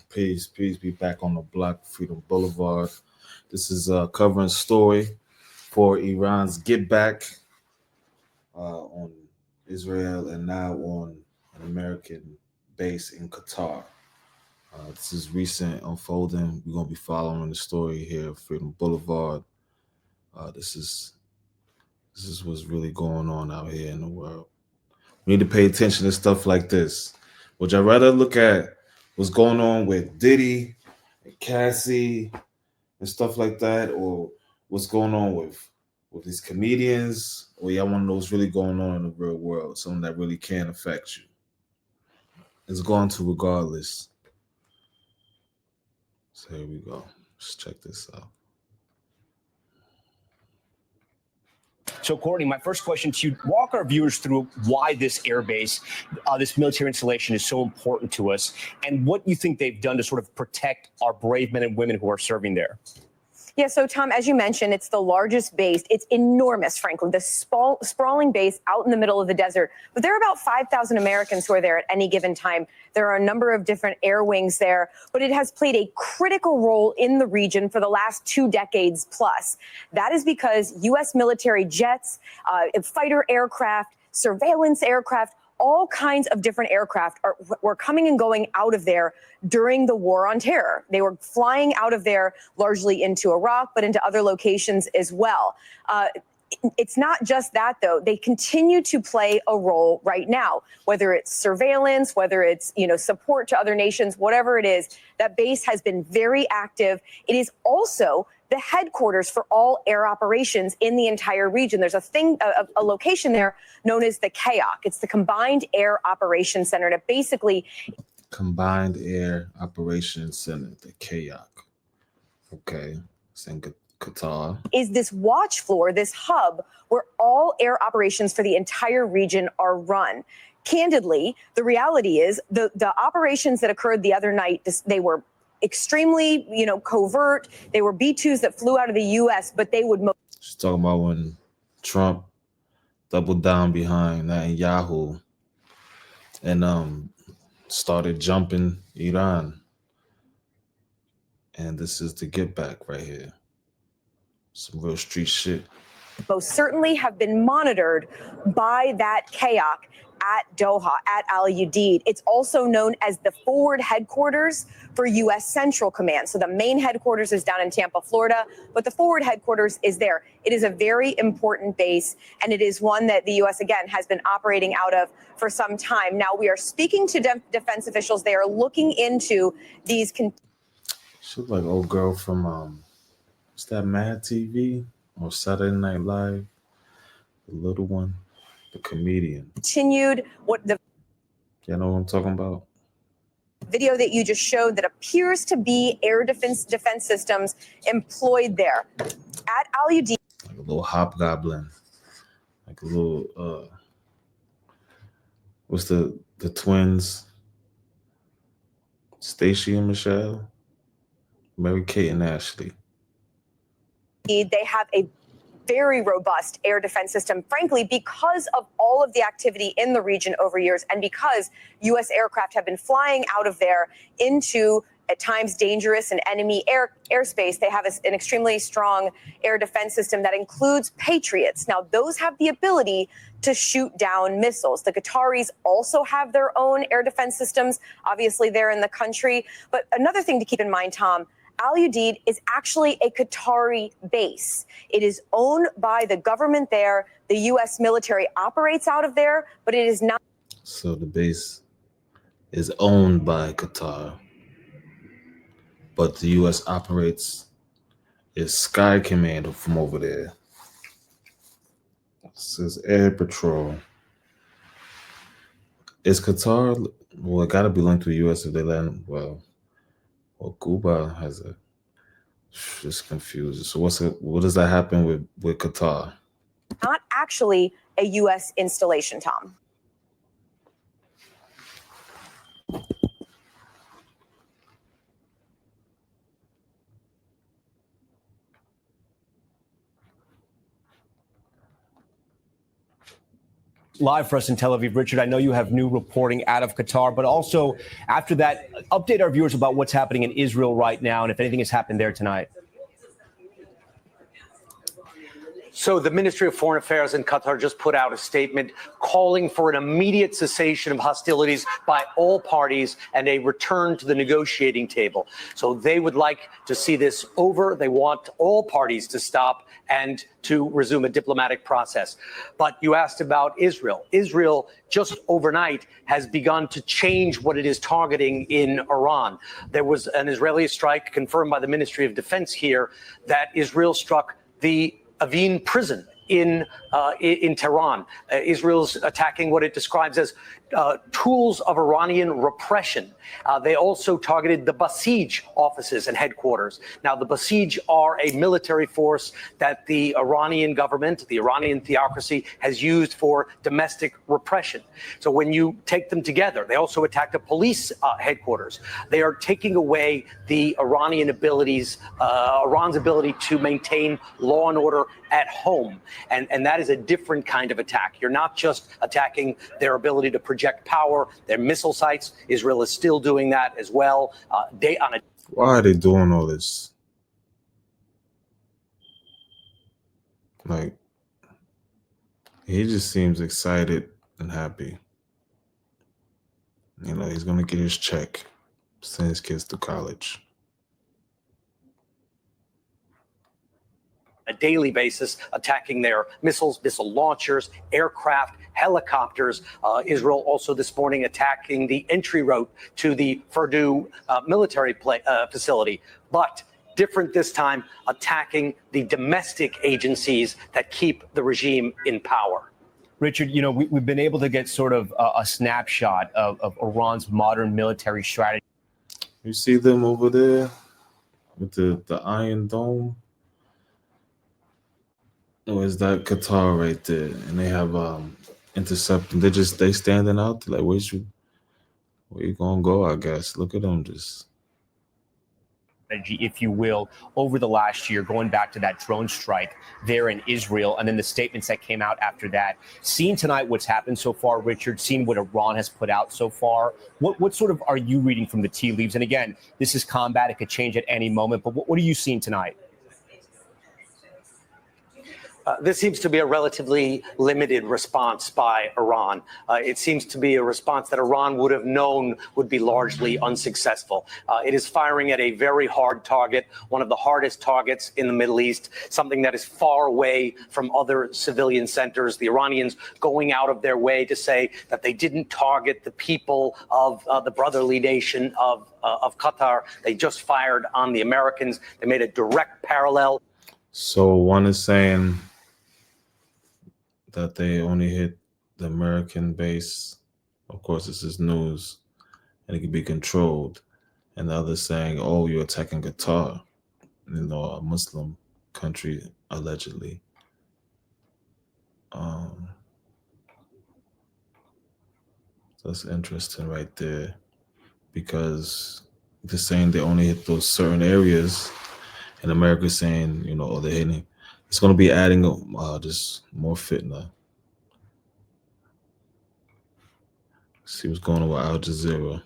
Peace. Be back on the block, Freedom Boulevard. This is covering story for Iran's get back on Israel and now on an American base in Qatar. This is recent unfolding. We're gonna be following the story here, Freedom Boulevard. This is what's really going on out here in the world. We need to pay attention to stuff like this. Would you rather look at what's going on with Diddy and Cassie and stuff like that, or what's going on with these comedians, or y'all want to know what's really going on in the real world, something that really can affect you? It's going to regardless. So here we go. Let's check this out. So, Courtney, my first question to you, walk our viewers through why this airbase, this military installation is so important to us, and what you think they've done to sort of protect our brave men and women who are serving there. Yeah, so Tom, as you mentioned, it's the largest base. It's enormous, frankly, the sprawling base out in the middle of the desert. But there are about 5,000 Americans who are there at any given time. There are a number of different air wings there, but it has played a critical role in the region for the last 2 decades plus. That is because U.S. military jets, fighter aircraft, surveillance aircraft, all kinds of different aircraft were coming and going out of there during the war on terror. They were flying out of there largely into Iraq, but into other locations as well. It's not just that, though. They continue to play a role right now, whether it's surveillance, whether it's, support to other nations, whatever it is. That base has been very active. It is also the headquarters for all air operations in the entire region. There's a location there known as the KAOC. It's the Combined Air Operations Center. And it basically... Combined Air Operations Center, the KAOC. Okay, it's in Qatar. Is this watch floor, this hub, where all air operations for the entire region are run. Candidly, the reality is the operations that occurred the other night, they were extremely, covert. They were B-2s that flew out of the U.S., but they would... She's talking about when Trump doubled down behind Netanyahu and started jumping Iran. And this is the get back right here. Some real street shit. Most certainly have been monitored by that KAOC at Doha, at Al Udeid. It's also known as the forward headquarters for U.S. Central Command. So the main headquarters is down in Tampa, Florida, but the forward headquarters is there. It is a very important base, and it is one that the U.S., again, has been operating out of for some time. Now, we are speaking to defense officials. They are looking into these... She look like old girl from, what's that, Mad TV or Saturday Night Live? The little one. The comedian. Continued what the... You know what I'm talking about? Video that you just showed that appears to be air defense systems employed there at Al Udeid. Like a little hobgoblin. Like a little, what's the twins? Stacy and Michelle? Mary Kate and Ashley. They have a very robust air defense system, frankly, because of all of the activity in the region over years and because U.S. aircraft have been flying out of there into, at times, dangerous and enemy airspace. They have an extremely strong air defense system that includes Patriots. Now, those have the ability to shoot down missiles. The Qataris also have their own air defense systems. Obviously, they're in the country. But another thing to keep in mind, Tom, Al Udeid is actually a Qatari base. It is owned by the government there. The U.S. military operates out of there, but it is not. So the base is owned by Qatar, but the U.S. operates its Sky Command from over there. It says Air Patrol. Is Qatar, well, it got to be linked to the U.S. if they land, well, Cuba has a, just confused. So what does that happen with Qatar? Not actually a U.S. installation, Tom. live for us in Tel Aviv. Richard, I know you have new reporting out of Qatar, but also after that, update our viewers about what's happening in Israel right now and if anything has happened there tonight. So the Ministry of Foreign Affairs in Qatar just put out a statement calling for an immediate cessation of hostilities by all parties and a return to the negotiating table. So they would like to see this over. They want all parties to stop and to resume a diplomatic process. But you asked about Israel. Israel just overnight has begun to change what it is targeting in Iran. There was an Israeli strike confirmed by the Ministry of Defense here that Israel struck the Evin prison in Tehran. Israel's attacking what it describes as tools of Iranian repression. They also targeted the Basij offices and headquarters. Now, the Basij are a military force that the Iranian government, the Iranian theocracy, has used for domestic repression. So when you take them together, they also attacked a police headquarters. They are taking away the Iranian abilities, Iran's ability to maintain law and order at home. And that is a different kind of attack. You're not just attacking their ability to project power, their missile sites. Israel is still doing that as well. Why are they doing all this? Like, he just seems excited and happy. You know, he's going to get his check, send his kids to college. A daily basis, attacking their missiles, missile launchers, aircraft, helicopters. Israel also this morning attacking the entry route to the Fordow military facility. But different this time, attacking the domestic agencies that keep the regime in power. Richard, you know, we've been able to get sort of a snapshot of Iran's modern military strategy. You see them over there with the Iron Dome? Or is that Qatar right there? And they have intercepting. They standing out like, where you gonna go? I guess. Look at them just. If you will, over the last year, going back to that drone strike there in Israel, and then the statements that came out after that. Seeing tonight what's happened so far, Richard, seeing what Iran has put out so far, what sort of are you reading from the tea leaves? And again, this is combat; it could change at any moment. But what are you seeing tonight? This seems to be a relatively limited response by Iran. It seems to be a response that Iran would have known would be largely unsuccessful. It is firing at a very hard target, one of the hardest targets in the Middle East, something that is far away from other civilian centers. The Iranians going out of their way to say that they didn't target the people of the brotherly nation of Qatar. They just fired on the Americans. They made a direct parallel. So one is saying that they only hit the American base. Of course, this is news, and it can be controlled. And the other saying, "Oh, you're attacking Qatar, you know, a Muslim country, allegedly." That's interesting, right there, because they're saying they only hit those certain areas, and America's saying, you know, oh, they're hitting. It's going to be adding just more fitna. See what's going on with Al Jazeera.